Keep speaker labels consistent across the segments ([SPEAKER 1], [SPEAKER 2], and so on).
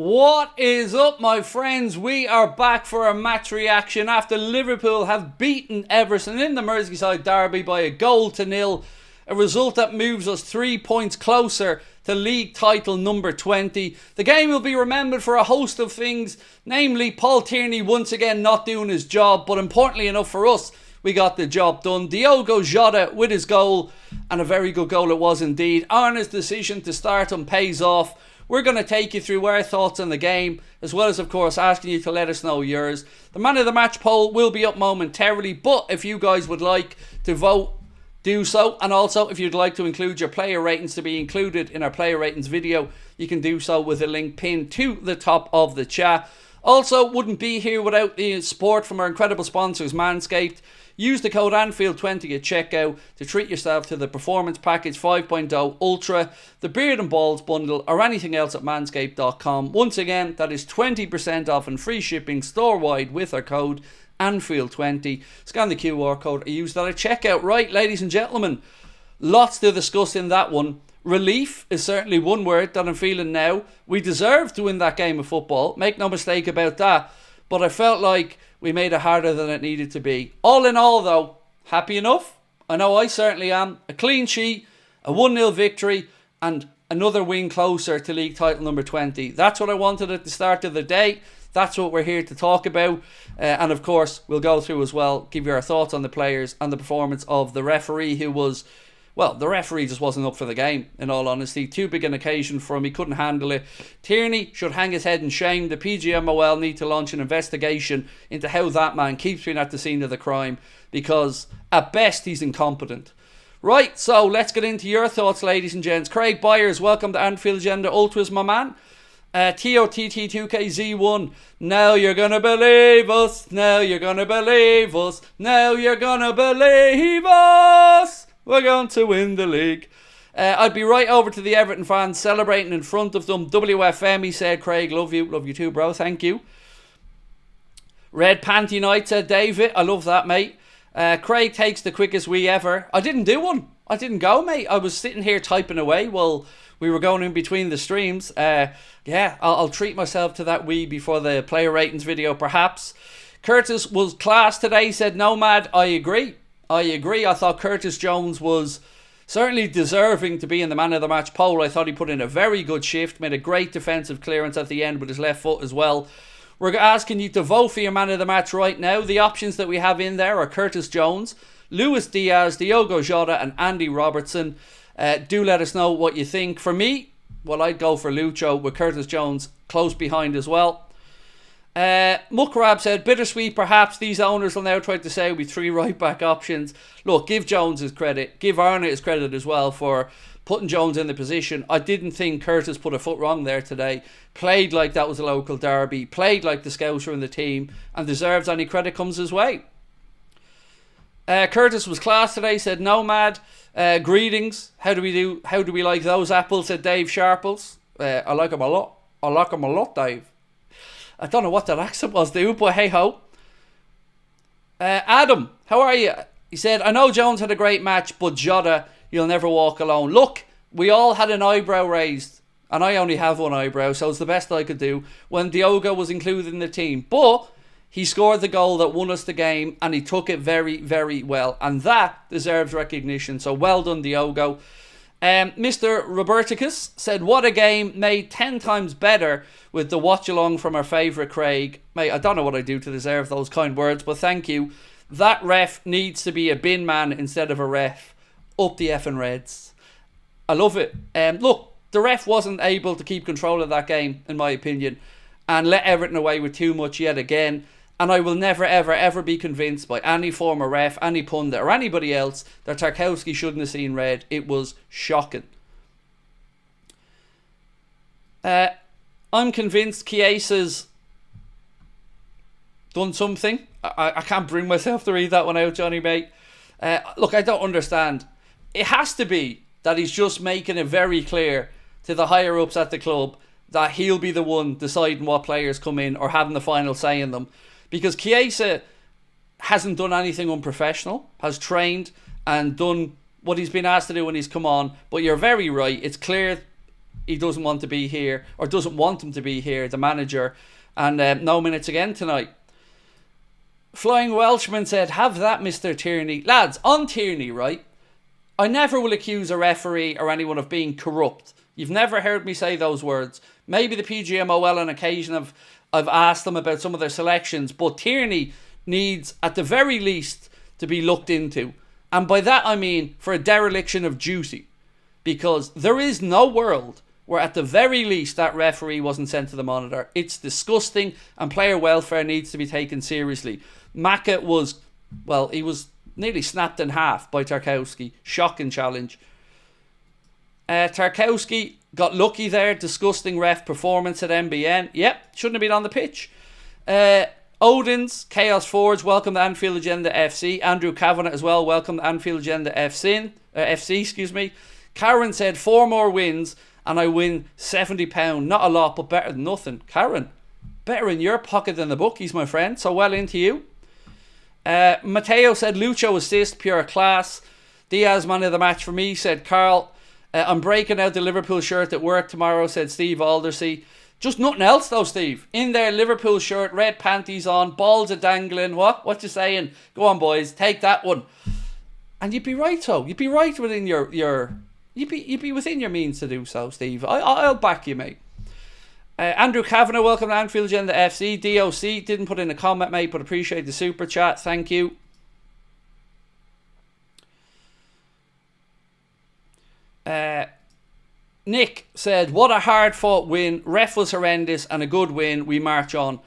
[SPEAKER 1] What is up, my friends? We are back for a match reaction after Liverpool have beaten Everton in the Merseyside derby by 1-0, a result that moves us 3 points closer to league title number 20. The game will be remembered for a host of things, namely Paul Tierney once again not doing his job, but importantly enough for us, we got the job done. Diogo Jota with his goal, and a very good goal it was indeed. Arna's decision to start him pays off. We're going to take you through our thoughts on the game, as well as, of course, asking you to let us know yours. The Man of the Match poll will be up momentarily, but if you guys would like to vote, do so. And also, if you'd like to include your player ratings to be included in our player ratings video, you can do so with a link pinned to the top of the chat. Also, wouldn't be here without the support from our incredible sponsors, Manscaped. Use the code Anfield20 at checkout to treat yourself to the Performance Package 5.0 Ultra, the Beard and Balls Bundle, or anything else at manscaped.com. Once again, that is 20% off and free shipping store-wide with our code Anfield20. Scan the QR code or use that at checkout. Right, ladies and gentlemen, lots to discuss in that one. Relief is certainly one word that I'm feeling now. We deserved to win that game of football, make no mistake about that, but I felt like we made it harder than it needed to be. All in all though, happy enough? I know I certainly am. A clean sheet, a 1-0 victory, and another win closer to league title number 20. That's what I wanted at the start of the day. That's what we're here to talk about. And of course, we'll go through as well, give you our thoughts on the players and the performance of the referee, who was, well, the referee just wasn't up for the game, in all honesty. Too big an occasion for him. He couldn't handle it. Tierney should hang his head in shame. The PGMOL need to launch an investigation into how that man keeps being at the scene of the crime, because at best he's incompetent. Right, so let's get into your thoughts, ladies and gents. Craig Byers, welcome to Anfield Agenda Ultras, my man. TOTT2KZ1, now you're gonna believe us, now you're gonna believe us, now you're gonna believe us, we're going to win the league. I'd be right over to the Everton fans, celebrating in front of them. WFM, he said. Craig, love you too, bro, thank you. Red Panty Night, said David, I love that, mate. Craig takes the quickest wee ever. I didn't do one, I didn't go, mate. I was sitting here typing away while we were going in between the streams. Yeah, I'll treat myself to that wee before the player ratings video, perhaps. Curtis was class today, said Nomad. I agree. I thought Curtis Jones was certainly deserving to be in the Man of the Match poll. I thought he put in a very good shift, made a great defensive clearance at the end with his left foot as well. We're asking you to vote for your Man of the Match right now. The options that we have in there are Curtis Jones, Luis Diaz, Diogo Jota and Andy Robertson. Do let us know what you think. For me, well, I'd go for Lucho with Curtis Jones close behind as well. Mukrab said, bittersweet perhaps. These owners will now try to say with 3 right back options. Look, give Jones his credit. Give Arna his credit as well for putting Jones in the position. I didn't think Curtis put a foot wrong there today. Played like that was a local derby. Played like the scouts were in the team. And deserves any credit comes his way. Curtis was class today, said Nomad. Greetings. How do we like those apples, said Dave Sharples. I like them a lot. I like them a lot, Dave. I don't know what that accent was, dude, but hey ho. Adam, how are you? He said, I know Jones had a great match, but Jota, you'll never walk alone. Look, we all had an eyebrow raised, and I only have one eyebrow, so it's the best I could do, when Diogo was included in the team. But he scored the goal that won us the game, and he took it very, very well, and that deserves recognition. So well done, Diogo. Mr. Roberticus said, what a game, made 10 times better with the watch along from our favourite Craig. Mate, I don't know what I do to deserve those kind words, but thank you. That ref needs to be a bin man instead of a ref. Up the effing Reds. I love it. Look, the ref wasn't able to keep control of that game, in my opinion, and let Everton away with too much yet again. And I will never, ever, ever be convinced by any former ref, any pundit, or anybody else that Tarkowski shouldn't have seen red. It was shocking. I'm convinced Chiesa's done something. I can't bring myself to read that one out, Johnny, mate. Look, I don't understand. It has to be that he's just making it very clear to the higher-ups at the club that he'll be the one deciding what players come in or having the final say in them. Because Chiesa hasn't done anything unprofessional, has trained and done what he's been asked to do when he's come on. But you're very right. It's clear he doesn't want to be here, or doesn't want him to be here, the manager. And no minutes again tonight. Flying Welshman said, have that, Mr. Tierney. Lads, on Tierney, right? I never will accuse a referee or anyone of being corrupt. You've never heard me say those words. Maybe the PGMOL on occasion I've asked them about some of their selections, but Tierney needs, at the very least, to be looked into. And by that I mean for a dereliction of duty. Because there is no world where at the very least that referee wasn't sent to the monitor. It's disgusting, and player welfare needs to be taken seriously. Maka was, well, he was nearly snapped in half by Tarkowski. Shocking challenge. Tarkowski got lucky there. Disgusting ref performance at MBN. Yep, shouldn't have been on the pitch. Odin's, Chaos Forge, welcome to Anfield Agenda FC. Andrew Kavanagh as well, welcome to Anfield Agenda FC. Karen said 4 more wins and I win £70. Not a lot, but better than nothing. Karen, better in your pocket than the bookies, my friend. So well into you. Matteo said Lucho assist, pure class. Diaz man of the match for me, said Carl. I'm breaking out the Liverpool shirt at work tomorrow, said Steve Aldersey. Just nothing else though, Steve. In there, Liverpool shirt, red panties on, balls are dangling. What you saying? Go on, boys, take that one. And you'd be right, though. You'd be right within you'd be within your means to do so, Steve. I'll back you, mate. Andrew Kavanagh, welcome to Anfield Agenda FC. DOC didn't put in a comment, mate, but appreciate the super chat. Thank you. Nick said, what a hard fought win. Ref was horrendous and a good win. We march on.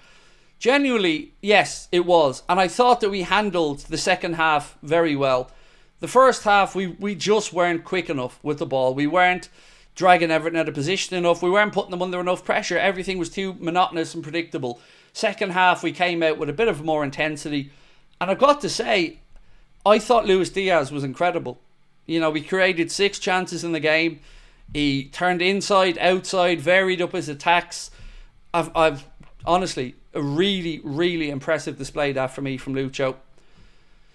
[SPEAKER 1] Genuinely, yes, it was. And I thought that we handled the second half very well. The first half, we just weren't quick enough with the ball. We weren't dragging Everton out of position enough. We weren't putting them under enough pressure. Everything was too monotonous and predictable. Second half, we came out with a bit of more intensity. And I've got to say, I thought Luis Diaz was incredible. You know, we created 6 chances in the game. He turned inside, outside, varied up his attacks. I've honestly, a really, really impressive display that for me from Lucho.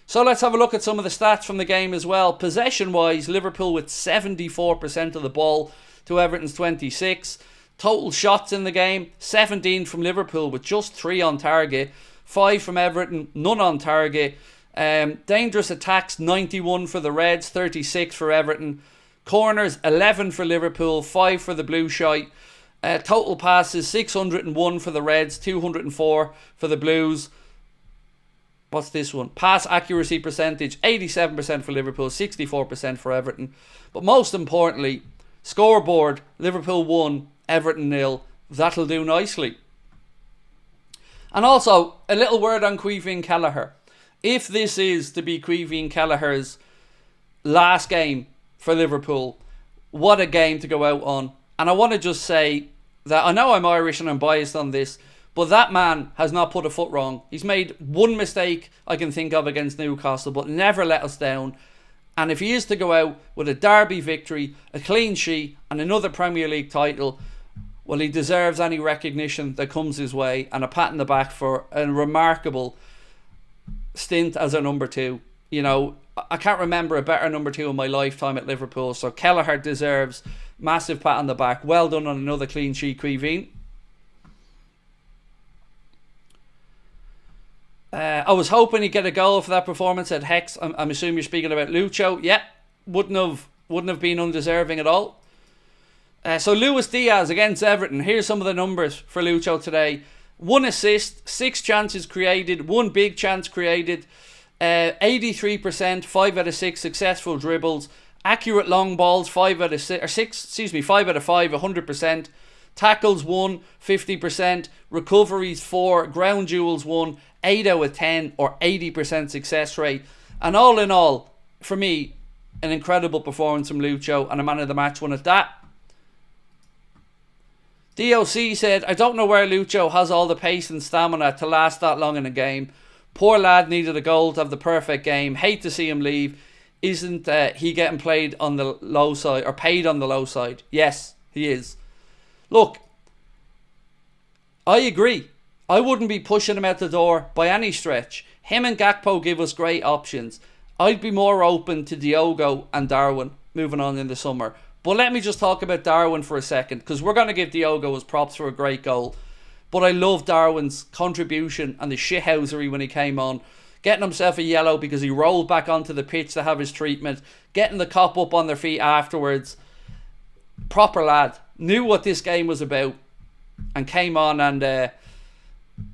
[SPEAKER 1] So let's have a look at some of the stats from the game as well. Possession-wise, Liverpool with 74% of the ball to Everton's 26. Total shots in the game, 17 from Liverpool with just 3 on target. 5 from Everton, none on target. Dangerous attacks, 91 for the Reds, 36 for Everton. Corners, 11 for Liverpool, 5 for the Blue Shite. Total passes, 601 for the Reds, 204 for the Blues. What's this one? Pass accuracy percentage, 87% for Liverpool, 64% for Everton. But most importantly, scoreboard, Liverpool 1, Everton 0. That'll do nicely. And also, a little word on Caoimhín Kelleher. If this is to be Caoimhín Kelleher's last game for Liverpool, what a game to go out on. And I want to just say that I know I'm Irish and I'm biased on this, but that man has not put a foot wrong. He's made one mistake I can think of against Newcastle, but never let us down. And if he is to go out with a derby victory, a clean sheet and another Premier League title, well, he deserves any recognition that comes his way and a pat on the back for a remarkable stint as a number 2. You know, I can't remember a better number 2 in my lifetime at Liverpool. So Kelleher deserves massive pat on the back. Well done on another clean sheet, Caoimhín. I was hoping he'd get a goal for that performance at Hex. I'm assuming you're speaking about Lucho. Yeah, wouldn't have been undeserving at all. So Luis Diaz against Everton. Here's some of the numbers for Lucho today. 1 assist, 6 chances created, 1 big chance created, 83%, 5 out of 6 successful dribbles, accurate long balls, 5 out of 5, 100%, tackles 1, 50%, recoveries 4, ground duels 1, 8 out of 10 or 80% success rate. And all in all, for me, an incredible performance from Lucho and a man of the match one at that. DOC said, I don't know where Lucho has all the pace and stamina to last that long in a game. Poor lad needed a goal to have the perfect game. Hate to see him leave. Isn't he getting played on the low side or paid on the low side? Yes, he is. Look, I agree. I wouldn't be pushing him out the door by any stretch. Him and Gakpo give us great options. I'd be more open to Diogo and Darwin moving on in the summer. But let me just talk about Darwin for a second, because we're going to give Diogo his props for a great goal. But I love Darwin's contribution and the shithousery when he came on. Getting himself a yellow because he rolled back onto the pitch to have his treatment. Getting the cop up on their feet afterwards. Proper lad. Knew what this game was about. And came on and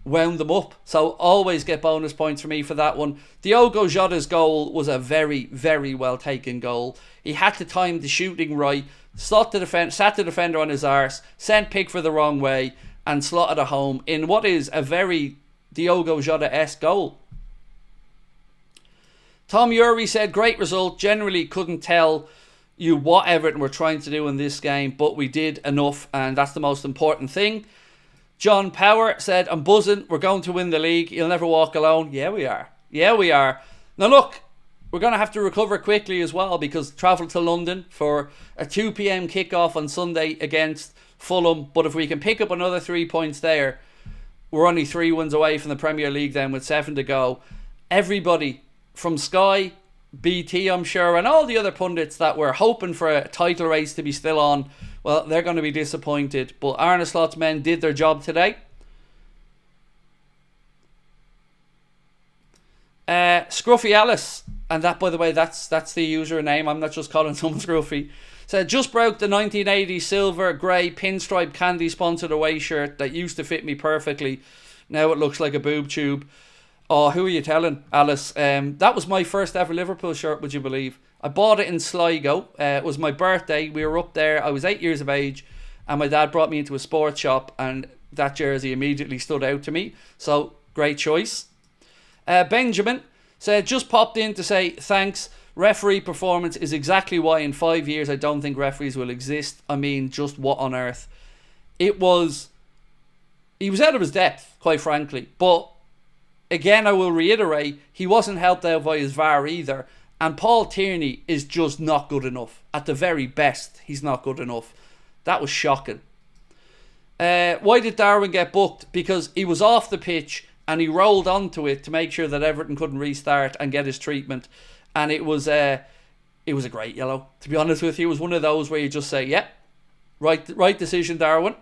[SPEAKER 1] wound them up. So always get bonus points for me for that one. Diogo Jota's goal was a very, very well taken goal. He had to time the shooting right. Sat the defender on his arse. Sent Pickford the wrong way. And slotted it home in what is a very Diogo Jota-esque goal. Tom Uri said, great result. Generally couldn't tell you what Everton were trying to do in this game, but we did enough, and that's the most important thing. John Power said, I'm buzzing. We're going to win the league. You'll never walk alone. Yeah, we are. Yeah, we are. Now, look, we're going to have to recover quickly as well, because travel to London for a 2 p.m. kickoff on Sunday against Fulham. But if we can pick up another 3 points there, we're only 3 wins away from the Premier League then with 7 to go. Everybody from Sky, BT I'm sure, and all the other pundits that were hoping for a title race to be still on, well, they're going to be disappointed. But Arne Slot's men did their job today. Scruffy Alice, and that, by the way, that's the username. I'm not just calling someone Scruffy. Said, just broke the 1980 silver grey pinstripe candy sponsored away shirt that used to fit me perfectly. Now it looks like a boob tube. Oh, who are you telling, Alice? That was my first ever Liverpool shirt, would you believe? I bought it in Sligo. It was my birthday. We were up there. I was 8 years of age, and my dad brought me into a sports shop, and that jersey immediately stood out to me. So, great choice. Benjamin said, just popped in to say thanks. Referee performance is exactly why in 5 years I don't think referees will exist. I mean, just what on earth? He was out of his depth, quite frankly. But again, I will reiterate, he wasn't helped out by his VAR either. And Paul Tierney is just not good enough. At the very best, he's not good enough. That was shocking. Why did Darwin get booked? Because he was off the pitch and he rolled onto it to make sure that Everton couldn't restart and get his treatment. And it was a great yellow. To be honest with you, it was one of those where you just say, yep, right decision, Darwin.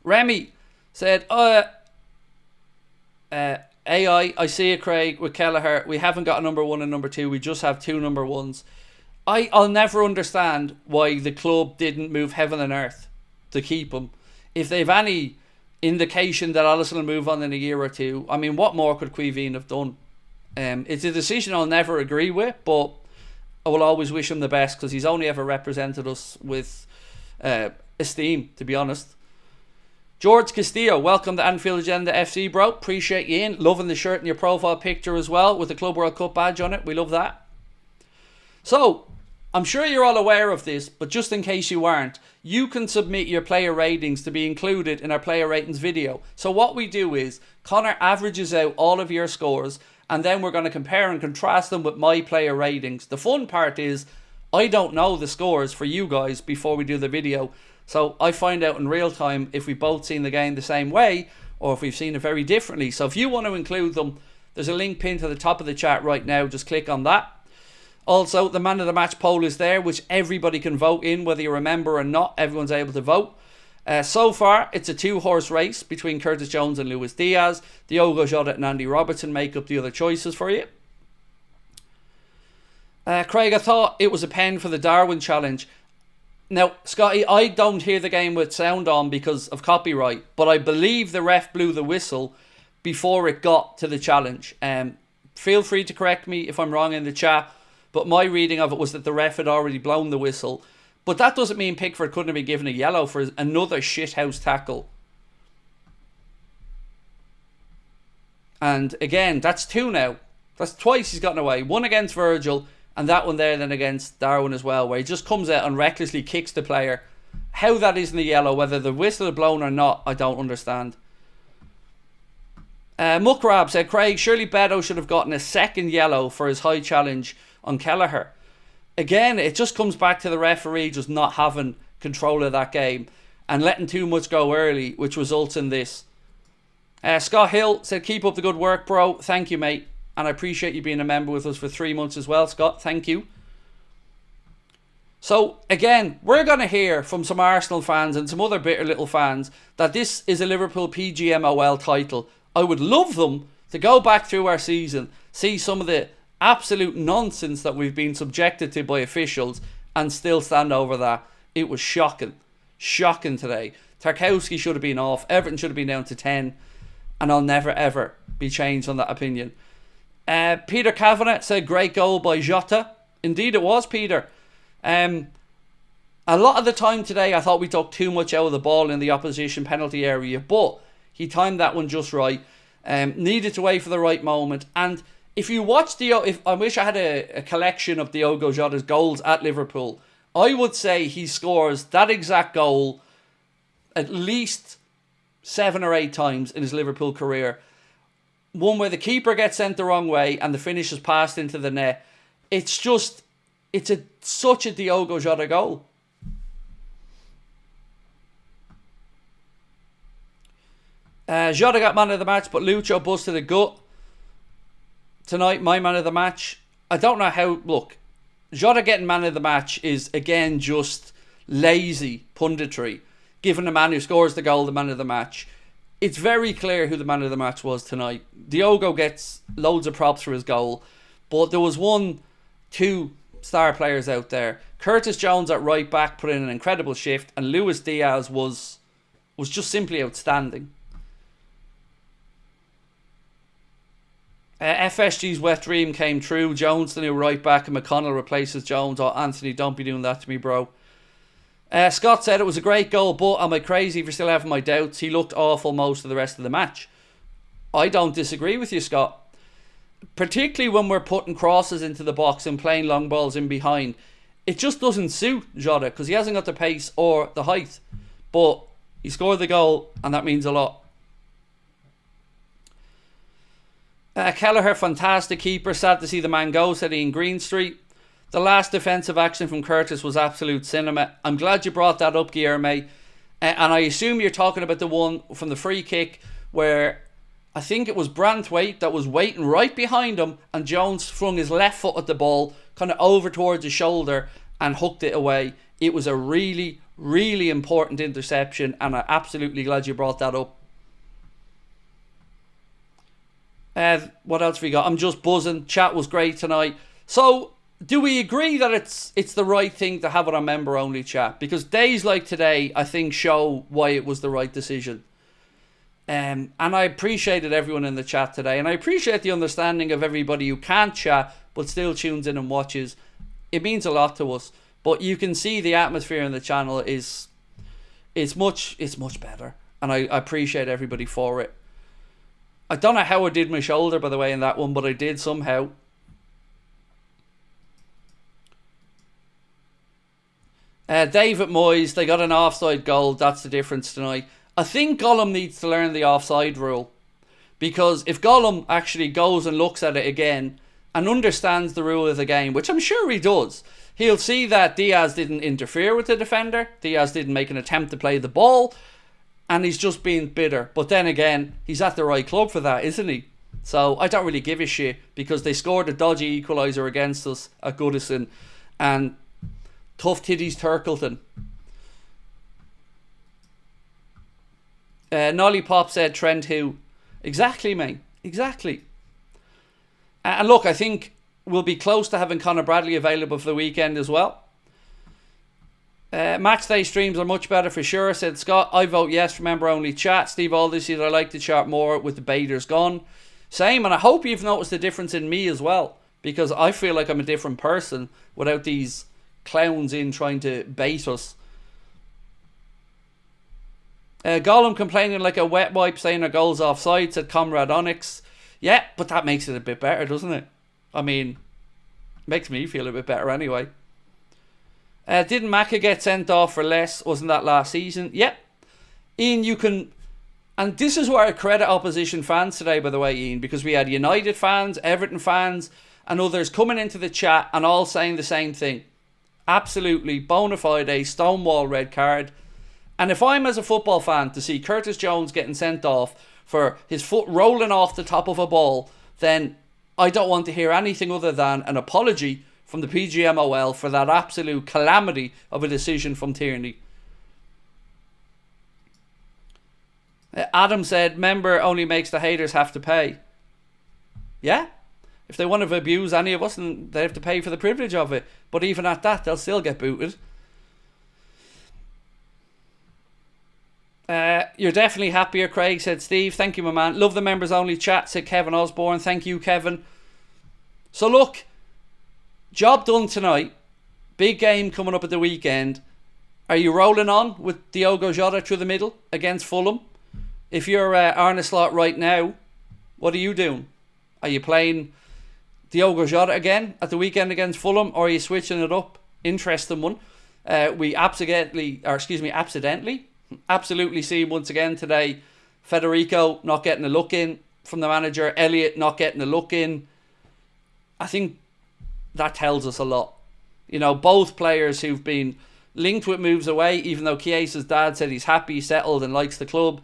[SPEAKER 1] Remy said, AI, I see it, Craig, with Kelleher. We haven't got a number 1 and number 2. We just have 2 number 1s. I'll never understand why the club didn't move heaven and earth to keep him. If they've any indication that Alisson will move on in a year or two, I mean, what more could Quiveen have done? It's a decision I'll never agree with, but I will always wish him the best because he's only ever represented us with esteem, to be honest. George Castillo, welcome to Anfield Agenda FC, bro. Appreciate you in. Loving the shirt and your profile picture as well with the Club World Cup badge on it. We love that. So, I'm sure you're all aware of this, but just in case you aren't, you can submit your player ratings to be included in our player ratings video. So what we do is, Connor averages out all of your scores, and then we're going to compare and contrast them with my player ratings. The fun part is, I don't know the scores for you guys before we do the video. So I find out in real time if we've both seen the game the same way or if we've seen it very differently. So if you want to include them, there's a link pinned to the top of the chat right now. Just click on that. Also, the Man of the Match poll is there, which everybody can vote in, whether you're a member or not. Everyone's able to vote. So far, it's a 2-horse race between Curtis Jones and Luis Diaz. Diogo Jota and Andy Robertson make up the other choices for you. Craig, I thought it was a pen for the Darwin challenge. Now, Scotty, I don't hear the game with sound on because of copyright, but I believe the ref blew the whistle before it got to the challenge. Feel free to correct me if I'm wrong in the chat, but my reading of it was that the ref had already blown the whistle. But that doesn't mean Pickford couldn't have been given a yellow for another shithouse tackle. And again, that's 2 now. That's twice he's gotten away. One against Virgil, and that one there then against Darwin as well, where he just comes out and recklessly kicks the player. How that isn't a yellow, whether the whistle had blown or not, I don't understand. Muckrab said, Craig, surely Beto should have gotten a second yellow for his high challenge on Kelleher. Again, it just comes back to the referee just not having control of that game and letting too much go early, which results in this. Scott Hill said, keep up the good work, bro. Thank you, mate. And I appreciate you being a member with us for 3 months as well, Scott. Thank you. So, again, we're going to hear from some Arsenal fans and some other bitter little fans that this is a Liverpool PGMOL title. I would love them to go back through our season, see some of the absolute nonsense that we've been subjected to by officials, and still stand over that. It was shocking. Shocking today. Tarkowski should have been off. Everton should have been down to 10. And I'll never, ever be changed on that opinion. Peter Kavanagh said, great goal by Jota. Indeed it was, Peter. A lot of the time today, I thought we took too much out of the ball in the opposition penalty area, but he timed that one just right. Needed to wait for the right moment. And if you watch I wish I had a collection of Diogo Jota's goals at Liverpool. I would say he scores that exact goal at least 7 or 8 times in his Liverpool career. One where the keeper gets sent the wrong way and the finish is passed into the net. It's such a Diogo Jota goal. Jota got man of the match, but Lucho busted a gut. Tonight, my man of the match. I don't know how... Look, Jota getting man of the match is, again, just lazy punditry. Giving the man who scores the goal the man of the match. It's very clear who the man of the match was tonight. Diogo gets loads of props for his goal. But there was 2 star players out there. Curtis Jones at right back put in an incredible shift. And Luis Diaz was just simply outstanding. FSG's wet dream came true. Jones the new right back and McConnell replaces Jones. Oh, Anthony, don't be doing that to me, bro. Scott said it was a great goal, but am I crazy for still having my doubts? He looked awful most of the rest of the match. I don't disagree with you, Scott. Particularly when we're putting crosses into the box and playing long balls in behind. It just doesn't suit Jota because he hasn't got the pace or the height. But he scored the goal and that means a lot. Kelleher, fantastic keeper. Sad to see the man go, said Ian Greenstreet. The last defensive action from Curtis was absolute cinema. I'm glad you brought that up, Guilherme. And I assume you're talking about the one from the free kick where I think it was Branthwaite that was waiting right behind him and Jones flung his left foot at the ball, kind of over towards his shoulder and hooked it away. It was a really, really important interception and I'm absolutely glad you brought that up. What else have we got? I'm just buzzing. Chat was great tonight. So, do we agree that it's the right thing to have it on member-only chat? Because days like today, I think, show why it was the right decision. And I appreciated everyone in the chat today. And I appreciate the understanding of everybody who can't chat, but still tunes in and watches. It means a lot to us. But you can see the atmosphere in the channel is much better. And I appreciate everybody for it. I don't know how I did my shoulder, by the way, in that one, but I did somehow. David Moyes, they got an offside goal. That's the difference tonight. I think Gollum needs to learn the offside rule. Because if Gollum actually goes and looks at it again and understands the rule of the game, which I'm sure he does, he'll see that Diaz didn't interfere with the defender. Diaz didn't make an attempt to play the ball. And he's just being bitter. But then again, he's at the right club for that, isn't he? So I don't really give a shit because they scored a dodgy equaliser against us at Goodison. And tough titties Turkleton. Nolly Pop said Trent who. Exactly, mate. Exactly. And look, I think we'll be close to having Conor Bradley available for the weekend as well. Matchday streams are much better for sure, said Scott. I vote yes for member only chat. Steve Aldous said I like the chat more with the baiters gone. Same, and I hope you've noticed the difference in me as well, because I feel like I'm a different person without these clowns in trying to bait us. Gollum complaining like a wet wipe saying our goal's offside, said Comrade Onyx. Yeah, but that makes it a bit better, doesn't it? I mean, makes me feel a bit better anyway. Didn't Maka get sent off for less? Wasn't that last season? Yep. Ian, you can... And this is where I credit opposition fans today, by the way, Ian, because we had United fans, Everton fans, and others coming into the chat and all saying the same thing. Absolutely bona fide a stonewall red card. And if I'm as a football fan to see Curtis Jones getting sent off for his foot rolling off the top of a ball, then I don't want to hear anything other than an apology from the PGMOL for that absolute calamity of a decision from Tierney. Adam said, member only makes the haters have to pay. Yeah. If they want to abuse any of us, then they have to pay for the privilege of it. But even at that, they'll still get booted. You're definitely happier, Craig, said Steve. Thank you, my man. Love the members only chat, said Kevin Osborne. Thank you, Kevin. So look, job done tonight. Big game coming up at the weekend. Are you rolling on with Diogo Jota through the middle against Fulham? If you're Arne Slot right now, what are you doing? Are you playing Diogo Jota again at the weekend against Fulham, or are you switching it up? Interesting one. We absolutely see once again today Federico not getting a look in from the manager, Elliott not getting a look in. I think that tells us a lot. You know, both players who've been linked with moves away, even though Chiesa's dad said he's happy, settled and likes the club.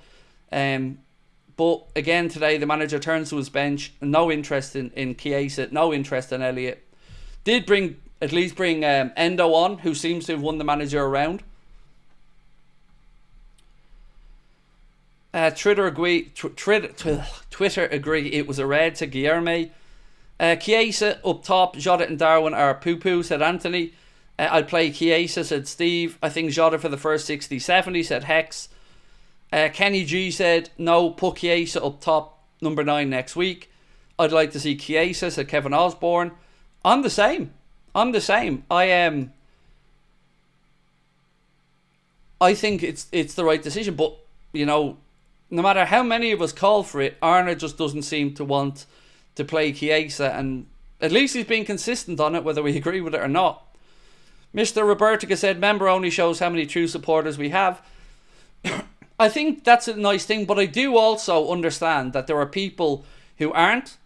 [SPEAKER 1] But again today the manager turns to his bench, no interest in Chiesa, no interest in Elliott. Did at least bring Endo on, who seems to have won the manager around. Twitter agree it was a red to Guilherme. Chiesa up top, Jota and Darwin are poo-poo, said Anthony. I'd play Chiesa, said Steve. I think Jota for the first 60-70, said Hex. Kenny G said, no, put Chiesa up top, number 9 next week. I'd like to see Chiesa, said Kevin Osborne. On the same. I think it's the right decision, but, you know, no matter how many of us call for it, Arne just doesn't seem to want to play Chiesa, and at least he's been consistent on it, whether we agree with it or not. Mr. Robertica said, member only shows how many true supporters we have. I think that's a nice thing, but I do also understand that there are people who aren't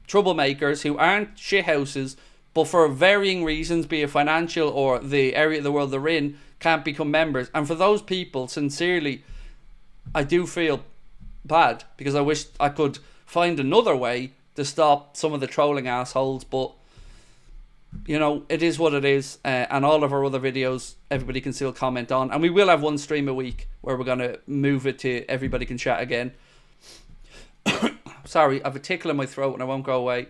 [SPEAKER 1] troublemakers, who aren't shithouses, but for varying reasons, be it financial or the area of the world they're in, can't become members. And for those people, sincerely, I do feel bad, because I wish I could find another way to stop some of the trolling assholes, but you know, it is what it is, and all of our other videos everybody can still comment on, and we will have one stream a week where we're going to move it to everybody can chat again. Sorry, I have a tickle in my throat and I won't go away.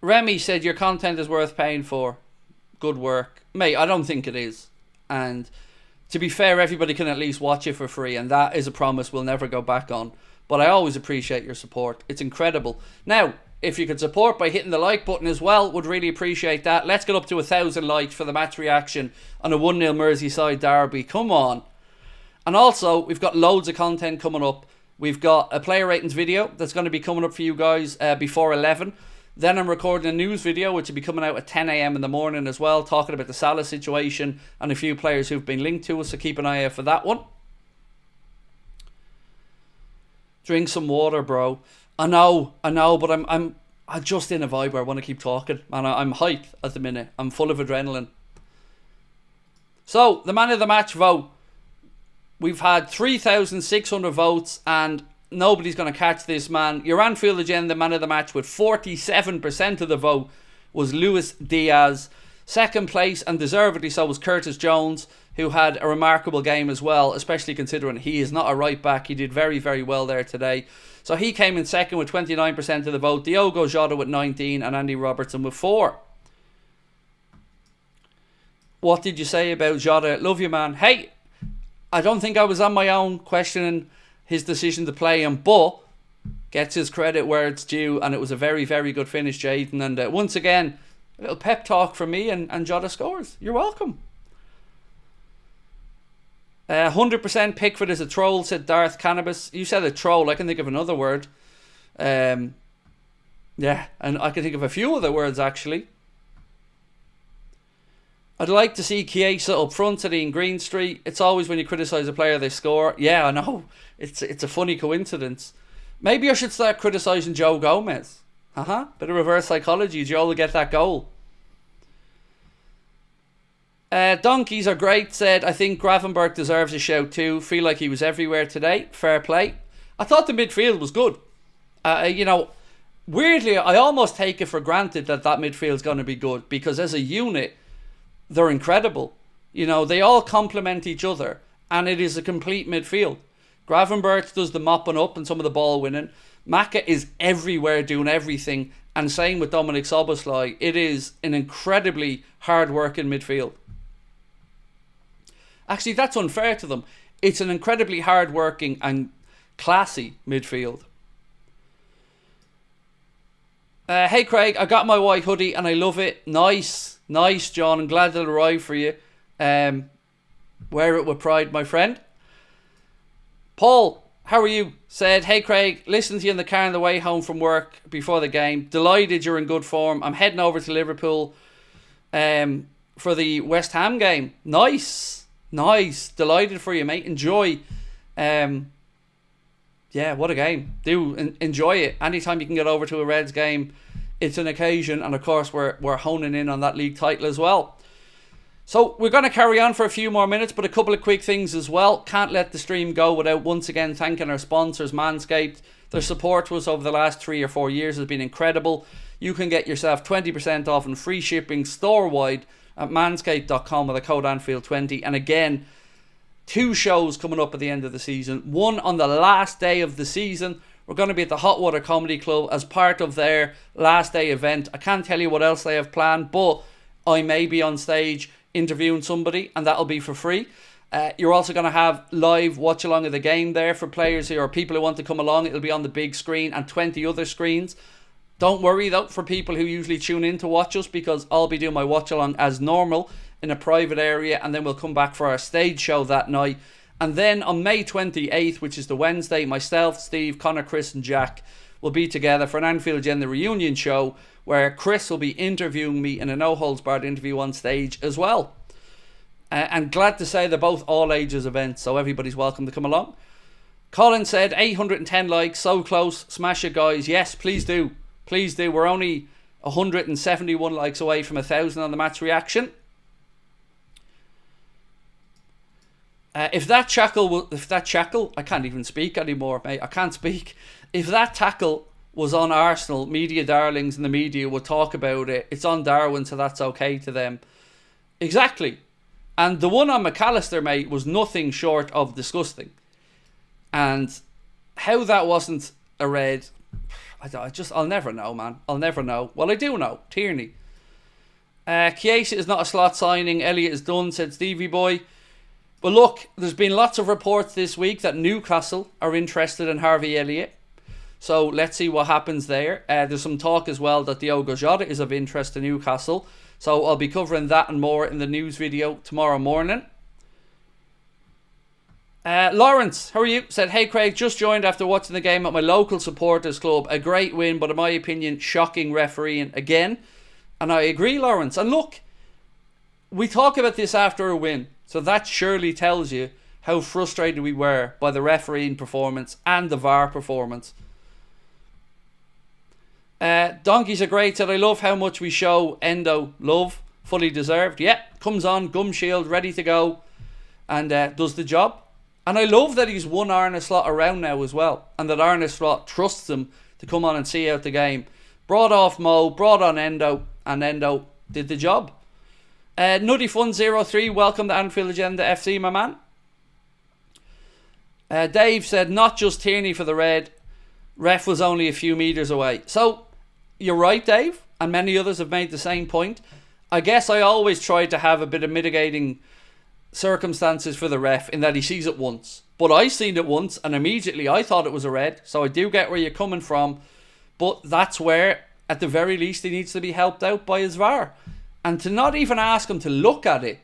[SPEAKER 1] Remy said your content is worth paying for. Good work, mate. I don't think it is, and to be fair, everybody can at least watch it for free, and that is a promise we'll never go back on. But I always appreciate your support. It's incredible. Now, if you could support by hitting the like button as well, would really appreciate that. Let's get up to 1,000 likes for the match reaction on a 1-0 Merseyside derby. Come on. And also, we've got loads of content coming up. We've got a player ratings video that's going to be coming up for you guys before 11. Then I'm recording a news video which will be coming out at 10 a.m. in the morning as well, talking about the Salah situation and a few players who've been linked to us, so keep an eye out for that one. Drink some water, bro. I know, but I'm just in a vibe where I want to keep talking, and I'm hyped at the minute. I'm full of adrenaline. So, the man of the match vote. We've had 3,600 votes, and nobody's going to catch this man. Your Anfield Agenda man of the match with 47% of the vote was Luis Diaz. Second place, and deservedly so, was Curtis Jones, who had a remarkable game as well, especially considering he is not a right back. He did very, very well there today. So he came in second with 29% of the vote. Diogo Jota with 19 and Andy Robertson with 4. What did you say about Jota? Love you, man. Hey, I don't think I was on my own questioning his decision to play him, but gets his credit where it's due, and it was a very, very good finish, Jayden. And once again, a little pep talk from me, and Jota scores. You're welcome. 100% Pickford is a troll, said Darth Cannabis. You said a troll. I can think of another word. Yeah, and I can think of a few other words actually. I'd like to see Chiesa up front at Ian Green Street. It's always when you criticise a player they score. Yeah, I know. It's a funny coincidence. Maybe I should start criticising Joe Gomez. Bit of reverse psychology. Joe will get that goal. Donkeys are great, said, I think Gravenberch deserves a shout too. Feel like he was everywhere today. Fair play. I thought the midfield was good. You know, weirdly, I almost take it for granted that midfield's going to be good, because as a unit, they're incredible. You know, they all complement each other, and it is a complete midfield. Gravenberch does the mopping up and some of the ball winning. Maka is everywhere doing everything, and same with Dominic Szoboszlai. It is an incredibly hard-working midfield. Actually, that's unfair to them. It's an incredibly hard-working and classy midfield. Hey Craig, I got my white hoodie and I love it. Nice, John. I'm glad it arrived for you. Wear it with pride, my friend. Paul, how are you? Said, hey Craig, listen to you in the car on the way home from work before the game. Delighted you're in good form. I'm heading over to Liverpool for the West Ham game. Nice. Delighted for you, mate. Enjoy. Yeah, what a game. Do enjoy it. Anytime you can get over to a Reds game, it's an occasion. And of course, we're honing in on that league title as well. So we're going to carry on for a few more minutes, but a couple of quick things as well. Can't let the stream go without once again thanking our sponsors, Manscaped. Their support to us over the last 3 or 4 years has been incredible. You can get yourself 20% off and free shipping store-wide at manscaped.com with the code Anfield20. And again, 2 shows coming up at the end of the season. One on the last day of the season. We're going to be at the Hot Water Comedy Club as part of their last day event. I can't tell you what else they have planned, but I may be on stage interviewing somebody, and that'll be for free. You're also going to have live watch along of the game there for players who, or people who want to come along. It'll be on the big screen and 20 other screens. Don't worry though, for people who usually tune in to watch us, because I'll be doing my watch along as normal in a private area, and then we'll come back for our stage show that night. And then on May 28th, which is the Wednesday, myself, Steve, Connor, Chris and Jack will be together for an Anfield Agenda reunion show, where Chris will be interviewing me in a no-holds-barred interview on stage as well. And glad to say they're both all ages events, so everybody's welcome to come along. Colin said 810 likes, so close, smash it guys. Yes, please do. We're only 171 likes away from 1,000 on the match reaction. If that tackle, I can't even speak anymore, mate. I can't speak. If that tackle was on Arsenal, media darlings in the media would talk about it. It's on Darwin, so that's okay to them. Exactly. And the one on McAllister, mate, was nothing short of disgusting. And how that wasn't a red, I'll never know, man. I'll never know. Well, I do know. Tierney. Chiesa is not a slot signing. Elliott is done, said Stevie Boy. But look, there's been lots of reports this week that Newcastle are interested in Harvey Elliott. So let's see what happens there. There's some talk as well that Diogo Jota is of interest to Newcastle. So I'll be covering that and more in the news video tomorrow morning. Lawrence, how are you? Said, hey Craig, just joined after watching the game at my local supporters club. A great win, but in my opinion, shocking refereeing again. And I agree, Lawrence. And look, we talk about this after a win. So that surely tells you how frustrated we were by the refereeing performance and the VAR performance. Donkeys are great. Said, I love how much we show Endo love. Fully deserved. Yeah, comes on, gum shield, ready to go. And does the job. And I love that he's won Arne Slot around now as well. And that Arne Slot trusts him to come on and see out the game. Brought off Mo, brought on Endo. And Endo did the job. Nutty Fun 03, welcome to Anfield Agenda FC, my man. Dave said, not just Tierney for the red. Ref was only a few metres away. So, you're right, Dave. And many others have made the same point. I guess I always try to have a bit of mitigating circumstances for the ref in that he sees it once. But I seen it once and immediately I thought it was a red. So I do get where you're coming from. But that's where, at the very least, he needs to be helped out by his VAR. And to not even ask him to look at it,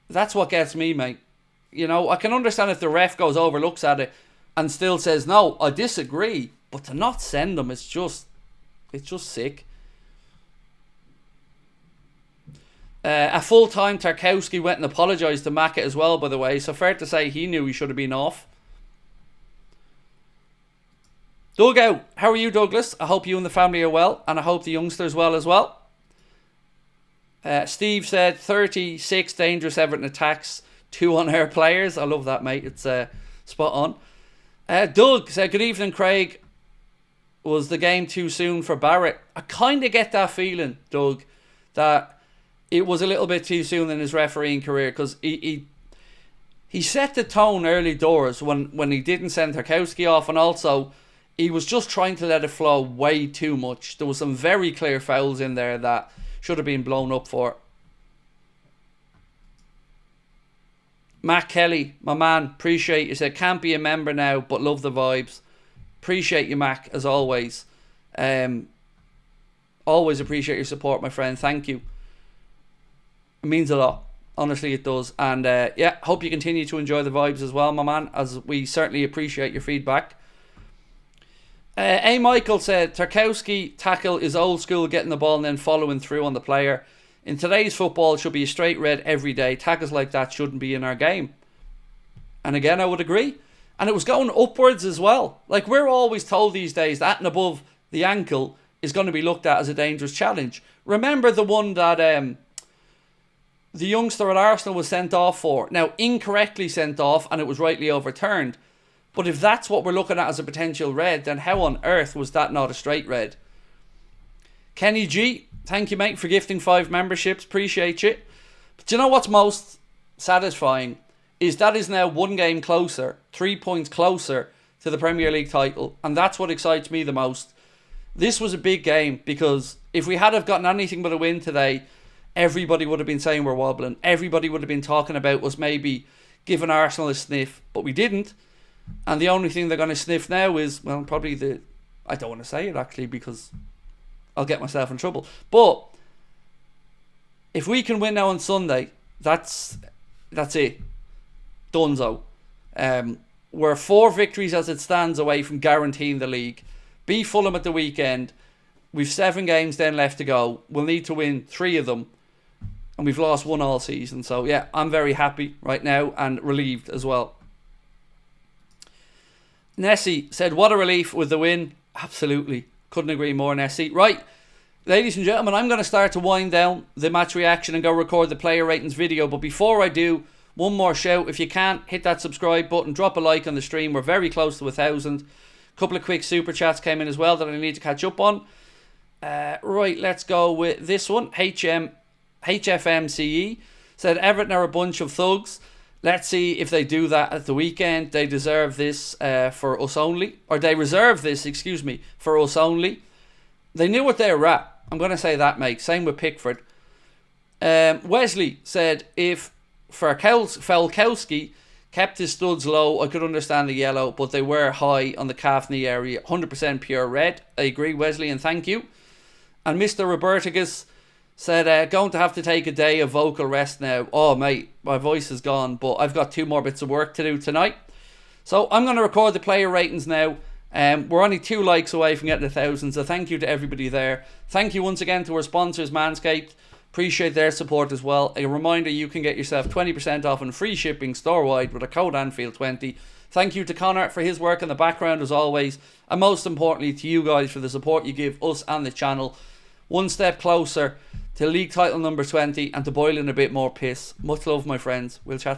[SPEAKER 1] that's what gets me, mate. You know, I can understand if the ref goes over, looks at it, and still says, no, I disagree. But to not send him, it's just sick. A full-time Tarkowski went and apologised to Maka as well, by the way. So fair to say he knew he should have been off. Dugout, how are you, Douglas? I hope you and the family are well, and I hope the youngsters well as well. Steve said 36 dangerous Everton attacks, 2 on-air players. I love that, mate. It's spot on. Doug said, good evening, Craig. Was the game too soon for Barrett? I kind of get that feeling, Doug, that it was a little bit too soon in his refereeing career, because he set the tone early doors when he didn't send Tarkowski off, and also he was just trying to let it flow way too much. There was some very clear fouls in there that should have been blown up for. Matt Kelly, my man, appreciate you. Said, can't be a member now, but love the vibes. Appreciate you, Mac, as always. Always appreciate your support, my friend. Thank you. It means a lot. Honestly, it does. And yeah, hope you continue to enjoy the vibes as well, my man, as we certainly appreciate your feedback. A. Michael said, Tarkowski tackle is old school, getting the ball and then following through on the player. In today's football, it should be a straight red every day. Tackles like that shouldn't be in our game. And again, I would agree. And it was going upwards as well. Like, we're always told these days that and above the ankle is going to be looked at as a dangerous challenge. Remember the one that the youngster at Arsenal was sent off for. Now, incorrectly sent off, and it was rightly overturned. But if that's what we're looking at as a potential red, then how on earth was that not a straight red? Kenny G, thank you, mate, for gifting 5 memberships. Appreciate you. But do you know what's most satisfying? Is that is now 1 game closer, 3 points closer to the Premier League title. And that's what excites me the most. This was a big game, because if we had have gotten anything but a win today, everybody would have been saying we're wobbling. Everybody would have been talking about us maybe giving Arsenal a sniff, but we didn't. And the only thing they're going to sniff now is, well, probably the... I don't want to say it, actually, because I'll get myself in trouble. But if we can win now on Sunday, that's it. Dunzo. We're 4 victories as it stands away from guaranteeing the league. Beat Fulham at the weekend. We've 7 games then left to go. We'll need to win 3 of them. And we've lost 1 all season. So, yeah, I'm very happy right now and relieved as well. Nessie said, what a relief with the win. Absolutely. Couldn't agree more, Nessie. Right, ladies and gentlemen, I'm going to start to wind down the match reaction and go record the player ratings video. But before I do, one more shout. If you can, hit that subscribe button. Drop a like on the stream. We're very close to 1,000. A couple of quick super chats came in as well that I need to catch up on. Right, let's go with this one. HFMCE said, Everton are a bunch of thugs. Let's see if they do that at the weekend. They deserve this for us only. Or they reserve this, excuse me, for us only. They knew what they were at. I'm going to say that, mate. Same with Pickford. Wesley said, if Falkowski kept his studs low, I could understand the yellow, but they were high on the calf knee area. 100% pure red. I agree, Wesley, and thank you. And Mr. Robertigus said, going to have to take a day of vocal rest now. Oh, mate, my voice is gone, but I've got 2 more bits of work to do tonight. So I'm going to record the player ratings now. We're only 2 likes away from getting 1,000, so thank you to everybody there. Thank you once again to our sponsors, Manscaped. Appreciate their support as well. A reminder, you can get yourself 20% off and free shipping store-wide with a code Anfield20. Thank you to Connor for his work in the background as always. And most importantly to you guys for the support you give us and the channel. 1 step closer to league title number 20 and to boiling a bit more piss. Much love, my friends. We'll chat.